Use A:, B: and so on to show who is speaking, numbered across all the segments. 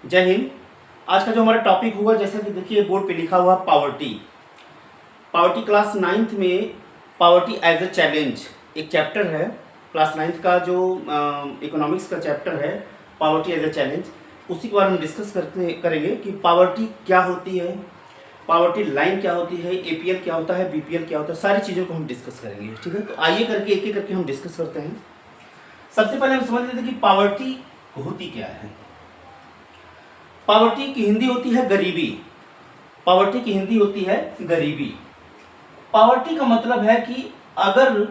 A: जय हिंद। आज का जो हमारा टॉपिक हुआ, जैसा कि देखिए बोर्ड पे लिखा हुआ पावर्टी। पावर्टी क्लास 9th में पावर्टी एज ए चैलेंज एक चैप्टर है। क्लास 9th का जो इकोनॉमिक्स का चैप्टर है पावर्टी एज ए चैलेंज, उसी के बारे में डिस्कस करेंगे कि पावर्टी क्या होती है, पावर्टी लाइन क्या होती है, एपीएल क्या होता है, बीपीएल क्या होता है, सारी चीज़ों को हम डिस्कस करेंगे। ठीक है, तो आइए करके एक एक करके हम डिस्कस करते हैं। सबसे पहले हम समझ लेते हैं कि पावर्टी होती क्या है। पावर्टी की हिंदी होती है गरीबी। पावर्टी की हिंदी होती है गरीबी। पावर्टी का मतलब है कि अगर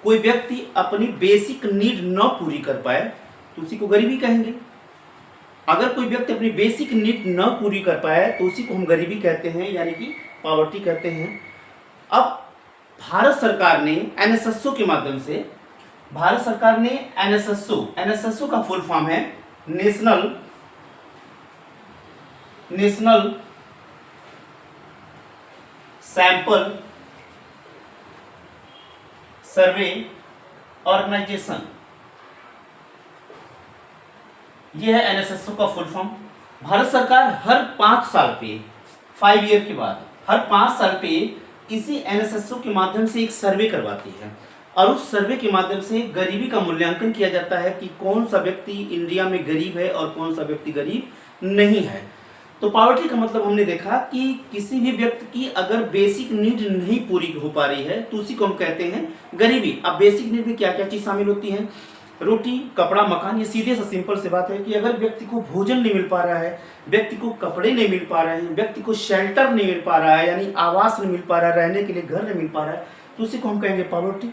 A: कोई व्यक्ति अपनी बेसिक नीड न पूरी कर पाए तो उसी को गरीबी कहेंगे। अगर कोई व्यक्ति अपनी बेसिक नीड न पूरी कर पाए तो उसी को हम गरीबी कहते हैं, यानी कि पावर्टी कहते हैं। अब भारत सरकार ने एनएसएसओ के माध्यम से, भारत सरकार ने एनएसएसओ का फुल फॉर्म है नेशनल सैंपल सर्वे ऑर्गेनाइजेशन, यह है एनएसएसओ का फुल फॉर्म। भारत सरकार हर 5 साल पे, 5 ईयर के बाद हर 5 साल पे इसी एनएसएसओ के माध्यम से एक सर्वे करवाती है और उस सर्वे के माध्यम से गरीबी का मूल्यांकन किया जाता है कि कौन सा व्यक्ति इंडिया में गरीब है और कौन सा व्यक्ति गरीब नहीं है। तो पावर्टी का मतलब हमने देखा कि किसी भी व्यक्ति की अगर बेसिक नीड नहीं पूरी हो पा रही है तो उसी को हम कहते हैं गरीबी। अब बेसिक नीड में क्या क्या चीज शामिल होती है? रोटी, कपड़ा, मकान। ये सीधे से सिंपल से बात है कि अगर व्यक्ति को भोजन नहीं मिल पा रहा है, व्यक्ति को कपड़े नहीं मिल पा रहे हैं, व्यक्ति को शेल्टर नहीं मिल पा रहा है, यानी आवास नहीं मिल पा रहा है, रहने के लिए घर नहीं मिल पा रहा है, तो उसी को हम कहेंगे पावर्टी।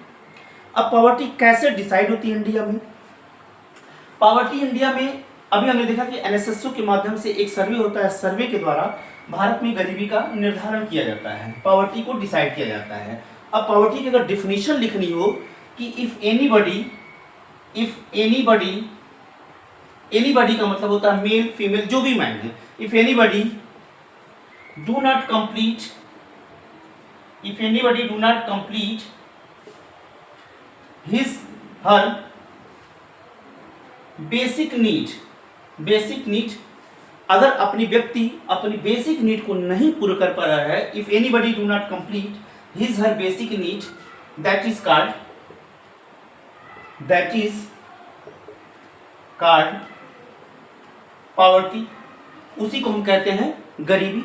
A: अब पावर्टी कैसे डिसाइड होती है इंडिया में? पावर्टी इंडिया में अभी हमने देखा कि एनएसएसओ के माध्यम से एक सर्वे होता है, सर्वे के द्वारा भारत में गरीबी का निर्धारण किया जाता है, पावर्टी को डिसाइड किया जाता है। अब पावर्टी की अगर डिफिनीशन लिखनी हो कि इफ एनीबडी का मतलब होता है मेल फीमेल, जो भी मैन है। If anybody do not complete his her basic need, अगर अपनी व्यक्ति अपनी बेसिक नीड को नहीं पूरा कर पा रहा है, if anybody do not complete his her basic need, that is called poverty, उसी को हम कहते हैं गरीबी।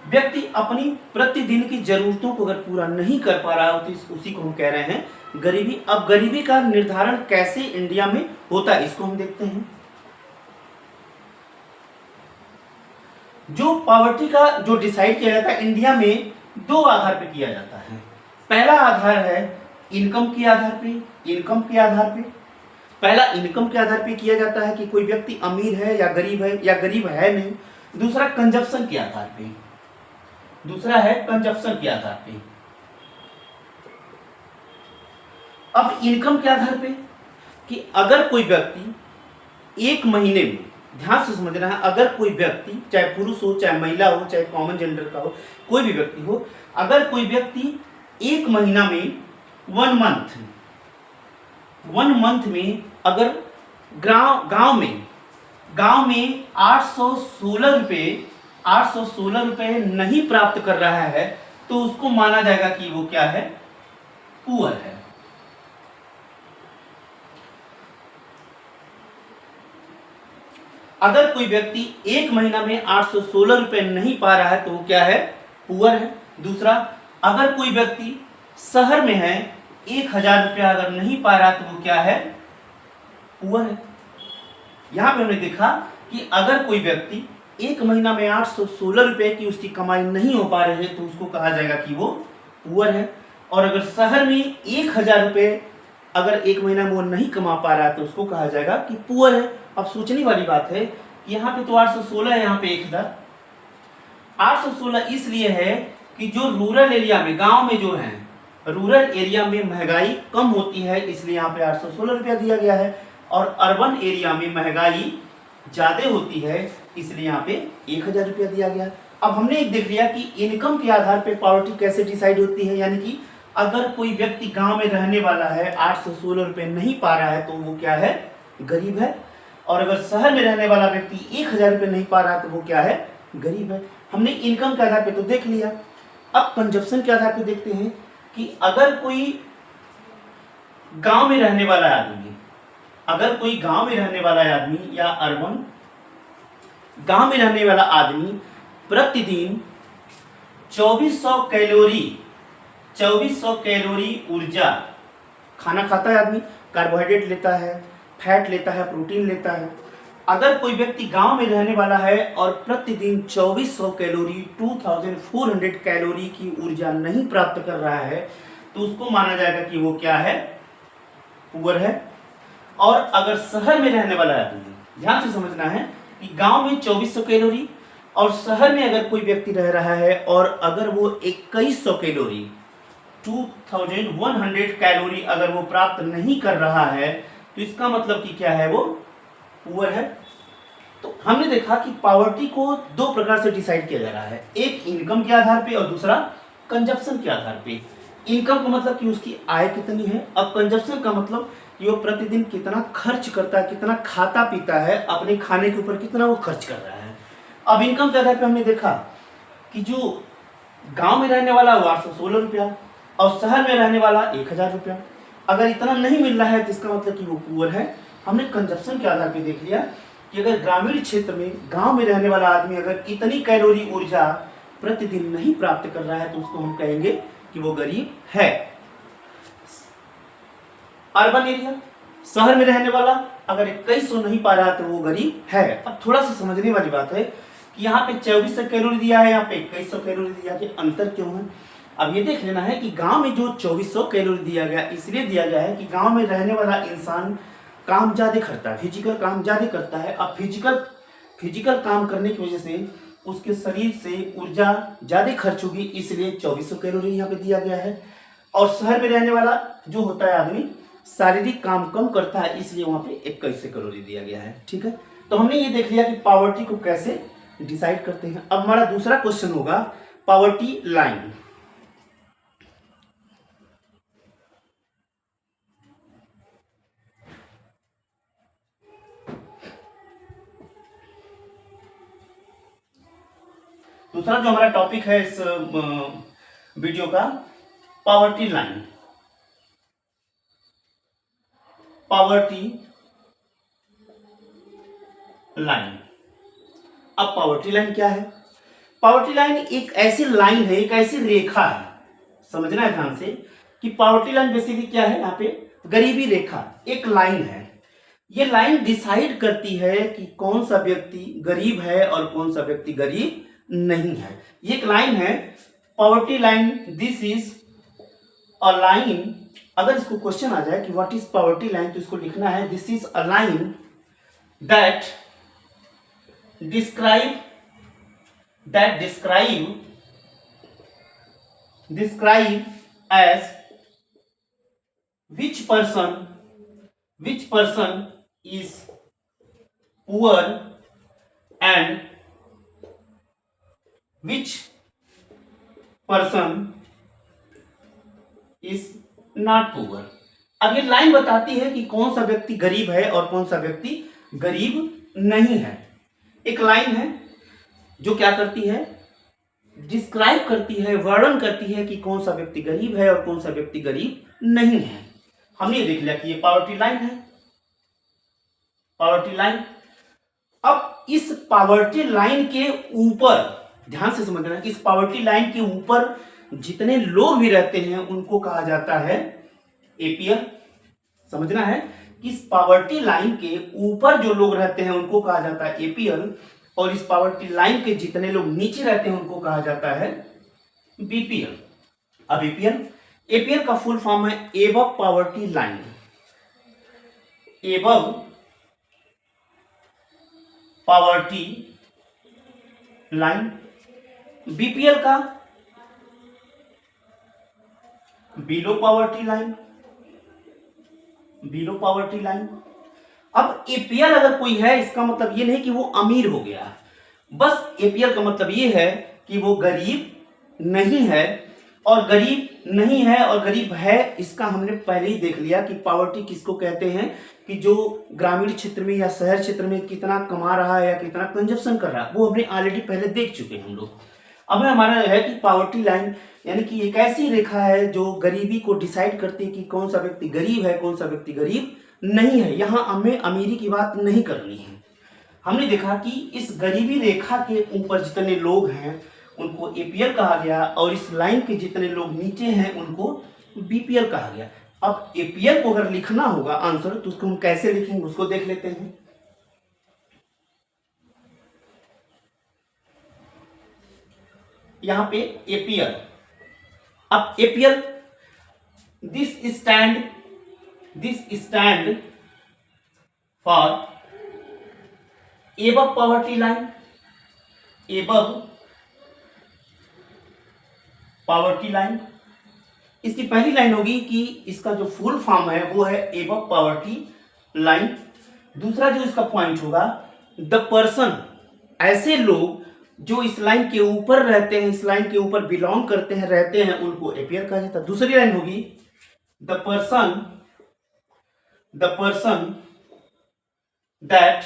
A: व्यक्ति अपनी प्रतिदिन की जरूरतों को अगर पूरा नहीं कर पा रहा हो तो उसी को हम कह रहे हैं गरीबी। अब गरीबी का निर्धारण कैसे इंडिया में होता है इसको हम देखते हैं। जो पावर्टी का जो डिसाइड किया जाता है इंडिया में 2 आधार पे किया जाता है। पहला आधार है इनकम के आधार पे। पहला इनकम के आधार पे किया जाता है कि कोई व्यक्ति अमीर है या गरीब है नहीं। दूसरा कंजप्शन के आधार पे, अब इनकम के आधार पे कि अगर कोई व्यक्ति एक महीने में, ध्यान से समझना है, अगर कोई व्यक्ति चाहे पुरुष हो, चाहे महिला हो, चाहे कॉमन जेंडर का हो, कोई भी व्यक्ति हो, अगर कोई व्यक्ति एक महीना में 1 मंथ में अगर गांव में 816 रुपए नहीं प्राप्त कर रहा है तो उसको माना जाएगा कि वो क्या है? पुअर है। अगर कोई व्यक्ति एक महीना में 816 रुपए नहीं पा रहा है तो वो क्या है? पुअर है। दूसरा, अगर कोई व्यक्ति शहर में है, 1000 रुपया अगर नहीं पा रहा तो वो क्या है? पुअर है। यहां पे हमने देखा कि अगर कोई व्यक्ति एक महीना में 816 रुपए की उसकी कमाई नहीं हो पा रही है तो उसको कहा जाएगा कि वो पुअर है। और अगर शहर में 1000 रुपए अगर एक महीना में वो नहीं कमा पा रहा है तो उसको कहा जाएगा कि पुअर है। अब सोचने वाली बात है, यहाँ पे तो 816 है, यहाँ पे 1000। 816 इसलिए है कि जो रूरल एरिया में, गांव में जो है, रूरल एरिया में महंगाई कम होती है, इसलिए यहाँ पे 816 रुपया दिया गया है। और अर्बन एरिया में महंगाई ज्यादा होती है, इसलिए यहाँ पे 1000 रुपया दिया गया। अब हमने एक देख लिया कि इनकम के आधार पे पावर्टी कैसे डिसाइड होती है, यानी कि अगर कोई व्यक्ति गांव में रहने वाला है, 816 रुपए नहीं पा रहा है तो वो क्या है? गरीब है। और अगर शहर में रहने वाला व्यक्ति 1,000 रुपये नहीं पा रहा तो वो क्या है, गरीब है। हमने इनकम के आधार पे तो देख लिया। अब कंजप्शन के आधार पे देखते हैं कि अगर कोई गांव में रहने वाला आदमी, अगर कोई गांव में रहने वाला आदमी या अर्बन गांव में रहने वाला आदमी प्रतिदिन 2400 कैलोरी ऊर्जा खाना खाता है, आदमी कार्बोहाइड्रेट लेता है, फैट लेता है, प्रोटीन लेता है। अगर कोई व्यक्ति गांव में रहने वाला है और प्रतिदिन 2400 कैलोरी 2400 कैलोरी की ऊर्जा नहीं प्राप्त कर रहा है तो उसको माना जाएगा कि वो क्या है, पुअर है। और अगर शहर में रहने वाला आदमी, ध्यान से समझना है कि गांव में 2400 कैलोरी और शहर में अगर कोई व्यक्ति रह रहा है और अगर वो 2100 कैलोरी 2100 कैलोरी अगर वो प्राप्त नहीं कर रहा है तो इसका मतलब कि क्या है, वो पुअर है। तो हमने देखा कि पॉवर्टी को दो प्रकार से डिसाइड किया जा रहा है, एक इनकम के आधार पे और दूसरा कंजप्शन के आधार पे। इनकम का मतलब कि उसकी आय कितनी है, और कंजप्शन का मतलब कि वो प्रतिदिन कितना खर्च करता है, कितना खाता पीता है, अपने खाने के ऊपर कितना वो खर्च कर रहा है। अब इनकम के आधार पे हमने देखा कि जो गांव में रहने वाला 816 रुपया और शहर में रहने वाला 1000 रुपया, अगर इतना नहीं मिल रहा है तो इसका मतलब कि वो पुअर है। हमने कंजप्शन के आधार पे देख लिया कि अगर ग्रामीण क्षेत्र में गांव में रहने वाला आदमी अगर इतनी कैलोरी ऊर्जा प्रतिदिन नहीं प्राप्त कर रहा है तो उसको हम कहेंगे कि वो गरीब है। अर्बन एरिया, शहर में रहने वाला अगर 2100 नहीं पा रहा तो वो गरीब है। अब थोड़ा सा समझने वाली बात है कि यहाँ पे 2400 कैलोरी दिया है, यहाँ पे 2100 कैलोरी दिया है, अंतर क्यों है। अब ये देख लेना है कि गांव में जो 2400 कैलोरी दिया गया इसलिए दिया गया है कि गांव में रहने वाला इंसान काम ज़्यादा करता है, फिजिकल काम ज़्यादा करता है। अब फिजिकल काम करने की वजह से उसके शरीर से ऊर्जा ज़्यादा खर्च होगी, इसलिए 2400 कैलोरी यहाँ पे दिया गया है। और शहर में रहने वाला जो होता है आदमी शारीरिक काम कम करता है, इसलिए वहाँ पे 2100 कैलोरी दिया गया है। ठीक है, तो हमने ये देख लिया कि पॉवर्टी को कैसे डिसाइड करते हैं। अब हमारा दूसरा क्वेश्चन होगा पॉवर्टी लाइन। दूसरा जो हमारा टॉपिक है इस वीडियो का, पॉवर्टी लाइन। Poverty line. अब पॉवर्टी लाइन क्या है? पॉवर्टी लाइन एक ऐसी लाइन है, एक ऐसी रेखा है, समझना है ध्यान से कि पॉवर्टी लाइन बेसिकली क्या है। यहाँ पे गरीबी रेखा एक लाइन है। ये लाइन डिसाइड करती है कि कौन सा व्यक्ति गरीब है और कौन सा व्यक्ति गरीब नहीं है। ये एक लाइन है, poverty line. This is a line. अगर इसको क्वेश्चन आ जाए कि व्हाट इज पॉवर्टी लाइन तो इसको लिखना है this is a line that describe as which person is poor and which person is not poor। अब ये लाइन बताती है कि कौन सा व्यक्ति गरीब है और कौन सा व्यक्ति गरीब नहीं है। एक लाइन है जो क्या करती है, डिस्क्राइब करती है, वर्णन करती है कि कौन सा व्यक्ति गरीब है और कौन सा व्यक्ति गरीब नहीं है। हमने ये देख लिया कि ये पॉवर्टी लाइन है, पॉवर्टी लाइन। अब इस पॉवर्टी लाइन के ऊपर ध्यान से समझना कि इस पॉवर्टी लाइन के ऊपर जितने लोग भी रहते हैं उनको कहा जाता है एपीएल। समझना है कि इस पॉवर्टी लाइन के ऊपर जो लोग रहते हैं उनको कहा जाता है एपीएल, और इस पॉवर्टी लाइन के जितने लोग नीचे रहते हैं उनको कहा जाता है बीपीएल। अब एपीएल का फुल फॉर्म है above poverty line. Above poverty line. BPL का below poverty line, below poverty line. अब एपीएल अगर कोई है इसका मतलब ये नहीं कि वो अमीर हो गया, बस एपीएल का मतलब ये है कि वो गरीब नहीं है, और गरीब नहीं है और गरीब है, इसका हमने पहले ही देख लिया कि पॉवर्टी किसको कहते हैं, कि जो ग्रामीण क्षेत्र में या शहर क्षेत्र में कितना कमा रहा है या कितना कंजप्शन कर रहा है, वो हमने ऑलरेडी पहले देख चुके हैं हम लोग। अब हमारा है कि पॉवर्टी लाइन यानी कि एक ऐसी रेखा है जो गरीबी को डिसाइड करती है कि कौन सा व्यक्ति गरीब है, कौन सा व्यक्ति गरीब नहीं है। यहाँ हमें अमीरी की बात नहीं करनी है। हमने देखा कि इस गरीबी रेखा के ऊपर जितने लोग हैं उनको एपीएल कहा गया और इस लाइन के जितने लोग नीचे हैं उनको बीपीएल कहा गया। अब एपीएल को अगर लिखना होगा आंसर तो उसको हम कैसे लिखेंगे उसको देख लेते हैं। यहां पे एपीएल, अब APL this stand for above poverty line, above poverty line. इसकी पहली लाइन होगी कि इसका जो फुल फॉर्म है वो है एबव पॉवर्टी लाइन। दूसरा जो इसका पॉइंट होगा द पर्सन, ऐसे लोग जो इस लाइन के ऊपर रहते हैं, इस लाइन के ऊपर बिलोंग करते हैं, रहते हैं, उनको एपीएल कहा जाता है। दूसरी लाइन होगी the person that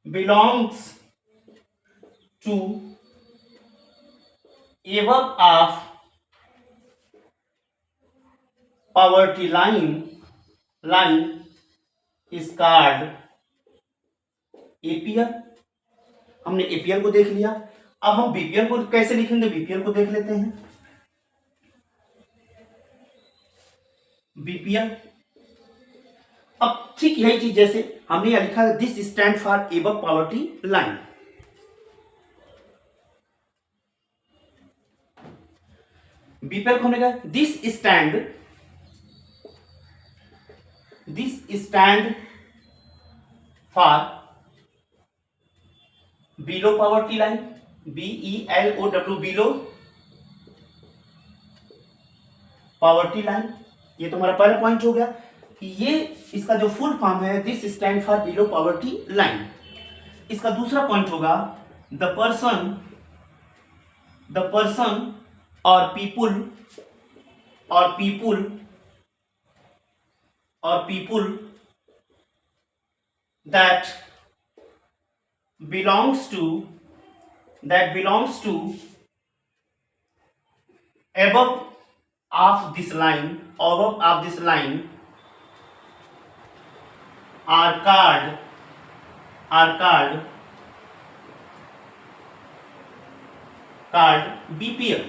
A: belongs to above of poverty line is called APL। हमने APL को देख लिया। अब हम BPL को कैसे लिखेंगे, BPL को देख लेते हैं। BPL, अब ठीक यही चीज जैसे हमने यहां लिखा this stand for above poverty line. BPL को हमने कहा this stand for below poverty line, BELOW, below poverty line. ये तो हमारा पहला पॉइंट हो गया कि ये इसका जो फुल फॉर्म है this stand for below poverty line. इसका दूसरा पॉइंट होगा the person or people that belongs to above of this line are called BPL,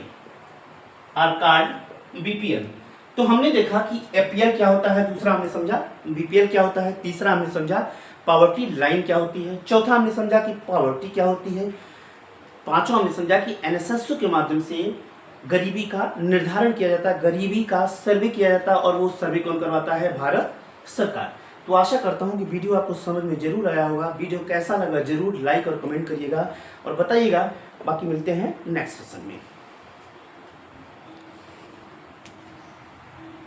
A: BPL। तो हमने देखा कि एपीएल क्या होता है, दूसरा हमने समझा बीपीएल क्या होता है, तीसरा हमने समझा पॉवर्टी लाइन क्या होती है, चौथा हमने समझा कि पॉवर्टी क्या होती है, पांचवा हमने समझा कि एनएसएसओ के माध्यम से गरीबी का निर्धारण किया जाता है, गरीबी का सर्वे किया जाता है और वो सर्वे कौन करवाता है, भारत सरकार। तो आशा करता हूँ कि वीडियो आपको समझ में जरूर आया होगा। वीडियो कैसा लगा जरूर लाइक और कमेंट करिएगा और बताइएगा। बाकी मिलते हैं नेक्स्ट सेशन में।